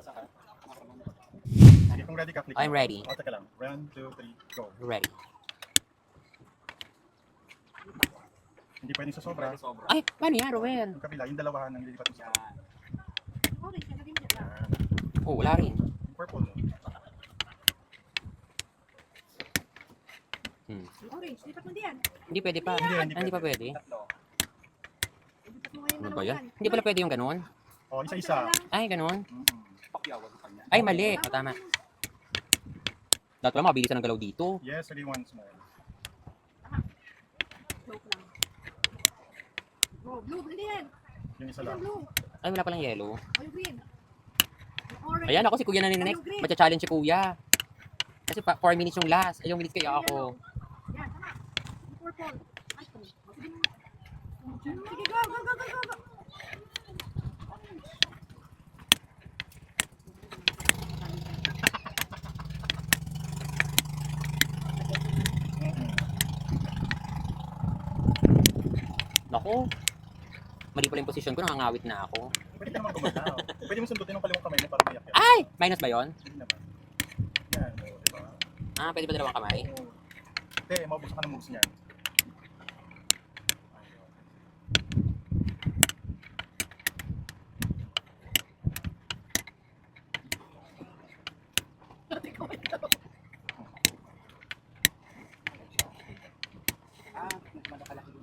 Okay, kung ready ka, click. I'm ready. O, teka lang. 1, 2, 3, go. Ready. Hindi pwedeng sa sobra. Ay, paano yan, Roel? Yung kabila, yung dalawahan ng lilipat mo sa Oh, wala rin. yung purple. Orange, lipat mo diyan. Hindi pwede pa. Hindi Hindi pa pwede. Lipat mo ngayon Ano na ba yan? naman. Hindi pala pwede yung ganun. O, isa-isa. Ay, ganun. Mm-mm. Ay, mali. O, tama. Dapat pala mabilisan ang galaw dito. Yes, only once more. Joke lang. Go, blue, hindi yan. Yung isa Yung lang. blue. Ay, wala palang yellow. O yung green. Yung orange. Ayan, ako si Kuya na next. Matcha-challenge si Kuya. Kasi 4 minutes yung last. Ay, yung minutes kaya ako. Yan, tama. Yung purple. Ay, sige mo. Sige, go, go, go, go, go, go. Naku. Mali pala yung position ko. Nakangawit na ako. Pwede ka naman gumalaw. Pwede mo sundutin yung kaliwang kamay mo para mayak yan. Ay! Minus ba yon? Hindi naman. Yan, o, diba? Ah, pwede ba dalawang kamay? Hindi, maubusan ka ng moves niyan.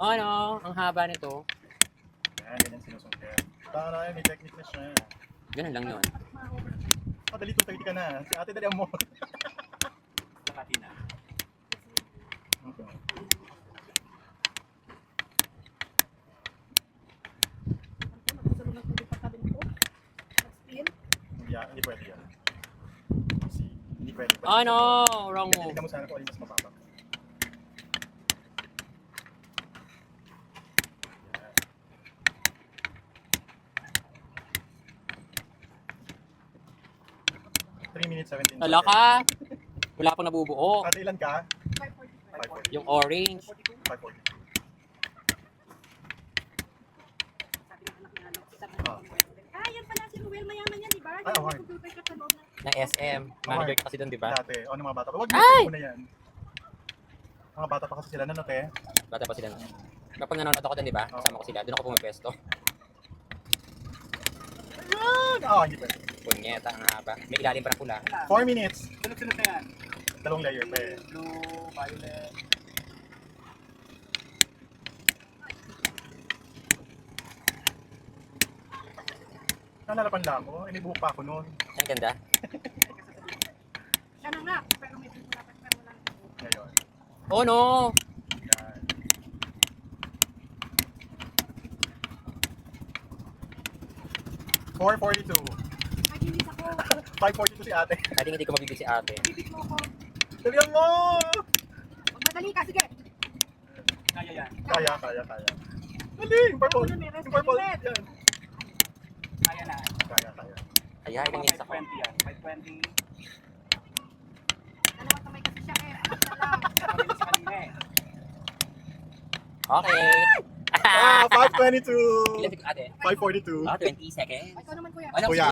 Oh, no. Ang haba nito. Yan, ganyan sinusunod. Tara, may technique na siya. Ganun lang yun. Dali 2:30 ka na. Si ate, dali mo. Okay. Nagsusunod ng tubig pagkabin ko. Nag-spin. Yeah, hindi pwede yan. Kasi, hindi pwede. Oh, no. Wrong move. Tingnan mo sana kung alin mas mababa. Yan. 3 minutes 17 Tala ka. Wala pang nabubuo. Ate, ilan ka? 540. 5:45. Yung orange. 540. Ah, yan pala si Ruel. Mayaman yan, di ba? Ah, Yung okay. computer ka sa loob na. Ng SM. Manager ka kasi doon, di ba? Dati, o ng mga bata pa. Huwag Ay! mo na yan. Mga bata pa kasi sila, ano te? Bata pa sila. Kapag nanonood ako doon, di ba? Kasama ko sila. Doon ako pumipwesto. Ah, hindi pwede. Punyeta, ang haba. May ilalim pa ng pula. 4 minutes. Sunod-sunod na yan. Dalawang layer pa eh. Blue, violet. Nalalapan lang ako. May buhok pa ako noon. Ang ganda. Siya na nga. Pero may pula pa. Pero wala. Ngayon. Oh, no. Yan. $4.42. Nagilis ako. 5.42 si ate. I think hindi ko mabibig si ate. Bibig mo ako. Dalihan mo! Huwag madali ka. Sige. Kaya yan. Kaya. Dali! Yung purple. Yung purple. Yan. Kaya na. Kaya. Ay, ilang minutes ako. 520 yan. 520. Dalawang kamay kasi siya eh. Apat na lang. Sabi sa kanina eh. Okay. Ah, 5.22. Ilan si ate? 5.42. Ah, 20 seconds. Ikaw naman, kuya. Ano? Kuya.